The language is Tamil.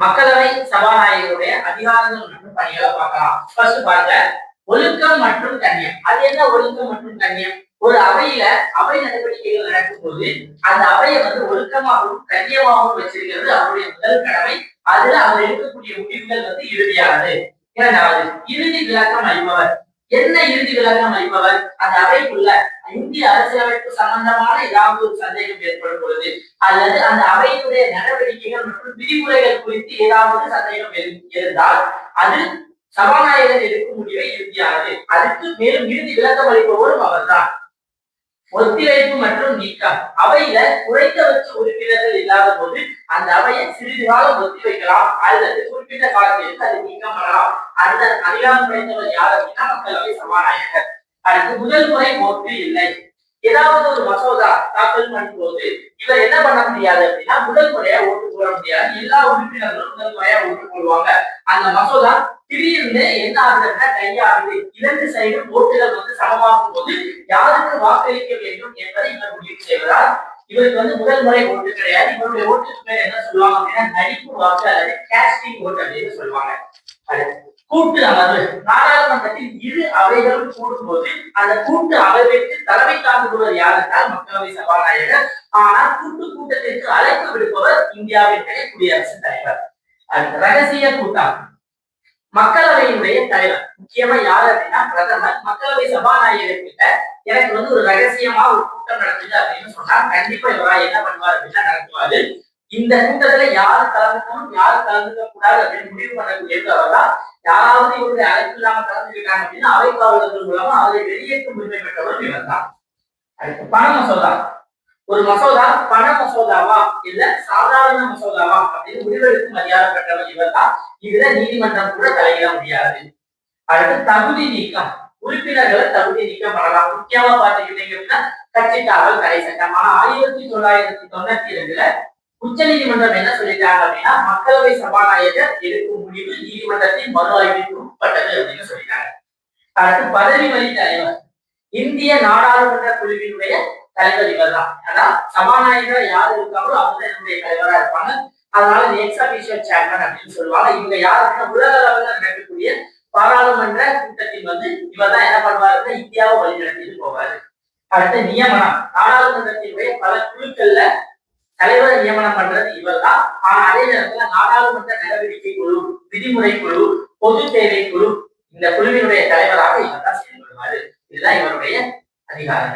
மக்களவை சபாநாயகருடைய அதிகாரங்கள் மற்றும் பணிகளை பார்க்கலாம். ஃபர்ஸ்ட் பாருங்க, ஒழுக்கம் மற்றும் கண்ணியம். அது என்ன ஒழுக்கம் மற்றும் கண்ணியம்? ஒரு அவையில அவை நடவடிக்கைகள் நடக்கும் போது அந்த அவையை ஒழுக்கமாகவும் கண்ணியமாகவும் வச்சிருக்கிறது அவருடைய முதல் கடமை. அதுல அவர் எடுக்கக்கூடிய முடிவுகள் இறுதியானது. இரண்டாவது, இறுதி விளக்கம் அளிப்பவர். என்ன இறுதி விளக்கம் அளிப்பவர்? அந்த அவைக்குள்ள இந்திய அரசியலமைப்பு சம்பந்தமான ஏதாவது ஒரு சந்தேகம் ஏற்படும் பொழுது அல்லது அந்த அவையினுடைய நடவடிக்கைகள் மற்றும் விதிமுறைகள் குறித்து ஏதாவது சந்தேகம் இருந்தால் அது சபாநாயகர் எடுக்கும் முடிவை இறுதியானது. அதுக்கு மேலும் இறுதி விளக்கம் அளிப்பவரும் அவர்தான். ஒத்திவைப்பு மற்றும் நீக்கம். அவையில குறைந்தபட்ச உறுப்பினர்கள் இல்லாத போது அந்த அவையை சிறிது காலம் ஒத்தி வைக்கலாம் அல்லது குறிப்பிட்ட காலத்திற்கு அது நீக்கம் பண்ணலாம். அந்த அதிகாரம் படைத்தவர் யார் அப்படின்னா மக்களவை சபாநாயகர். அதுக்கு முதல் முறை ஓட்டு இல்லை. ஏதாவது ஒரு மசோதா தாக்கல் பண்ணும் போது இவர் என்ன பண்ண முடியாது அப்படின்னா முதல் முறையா ஓட்டு போட முடியாது. எல்லா உறுப்பினர்களும் முதல் முறையா ஓட்டு போடுவாங்க. அந்த மசோதா திடீர்னு என்ன ஆகுதுன்னா கையாகுது. இரண்டு சைடும் ஓட்டுகள் சமமாகும் போது யாருக்கு வாக்களிக்க வேண்டும் என்பதை இவர் முடிவு செய்வதால் இவருக்கு முதல் முறை ஓட்டு கிடையாது. இவருடைய ஓட்டுக்கு பேர் என்ன சொல்லுவாங்க அப்படின்னா நடிப்பு வாக்கு அல்லது கேஸ்டிங் ஓட்டு அப்படின்னு சொல்லுவாங்க. கூட்டு அமர்வு. நாடாளுமன்றத்தில் இரு அவைகளும் கூடும் போது அந்த கூட்டு அமர்விற்கு தலைமை தாங்குபவர் யார் என்றால் மக்களவை சபாநாயகர். ஆனால் கூட்டத்திற்கு அழைப்பு விடுப்பவர் இந்தியாவினுடைய குடியரசுத் தலைவர். ரகசிய கூட்டம். மக்களவையினுடைய தலைவர் முக்கியமா யாரு அப்படின்னா பிரதமர். மக்களவை சபாநாயகர் கிட்ட எனக்கு ஒரு ரகசியமா ஒரு கூட்டம் நடக்குது அப்படின்னு சொன்னா கண்டிப்பா இவரா என்ன பண்ணுவார் அப்படின்னா நடத்துவாரு. இந்த கூட்டத்துல யாரு கலந்துக்கணும் யாரு கலந்துக்க கூடாது அப்படின்னு முடிவு பண்ணக்கூடியது அவர்தான். யாராவது இவருடைய அழைப்பு இல்லாம கலந்துக்கிட்டாங்க அப்படின்னா அவை காவலர்கள் மூலமா அவரை வெளியேற்றும் உரிமை பெற்றவர் இவர் தான். அடுத்து பண மசோதா. ஒரு மசோதா பண மசோதாவா இல்ல சாதாரண மசோதாவா அப்படின்னு முடிவெடுக்கும் அதிகாரம் பெற்றவர் இவர் தான். இதுல நீதிமன்றம் கூட தலையிட முடியாது. அடுத்து தகுதி நீக்கம். உறுப்பினர்களை தகுதி நீக்கம் பண்ணலாம். முக்கியமா பாத்துக்கிட்டீங்க அப்படின்னா கட்சி தாவல் தடை சட்டம். ஆனா 1992 உச்ச நீதிமன்றம் என்ன சொல்லிட்டாங்க அப்படின்னா மக்களவை சபாநாயகர் எடுக்கும் முடிவு நீதிமன்றத்தின் மறு ஆய்விற்கு உட்பட்டது அப்படின்னு சொல்லிட்டாங்க. அடுத்து பதவி வழி தலைவர். இந்திய நாடாளுமன்ற குழுவினுடைய தலைவர் இவர் தான். அதான் சபாநாயகர் யாரு இருக்காங்களோ அவங்க என்னுடைய தலைவரா இருப்பாங்க. அதனால எக்ஸ் அபிஷியல் சேர்மன் அப்படின்னு சொல்லுவாங்க. இவங்க யாருன்னா உலக அளவில் நடக்கக்கூடிய பாராளுமன்ற கூட்டத்தில் இவர் தான் என்ன பண்ணுவாருன்னா இந்தியாவை வழி நடத்திட்டு போவாரு. அடுத்து நியமனம். நாடாளுமன்றத்தினுடைய பல குழுக்கள்ல தலைவரை நியமனம் பண்றது இவர் தான். ஆனா அதே நேரத்துல நாடாளுமன்ற நடவடிக்கை குழு, விதிமுறை குழு, பொது சேவை குழு இந்த குழுவினுடைய தலைவராக இவர் தான் செயல்படுவாரு. இதுதான் இவருடைய அதிகாரங்கள்.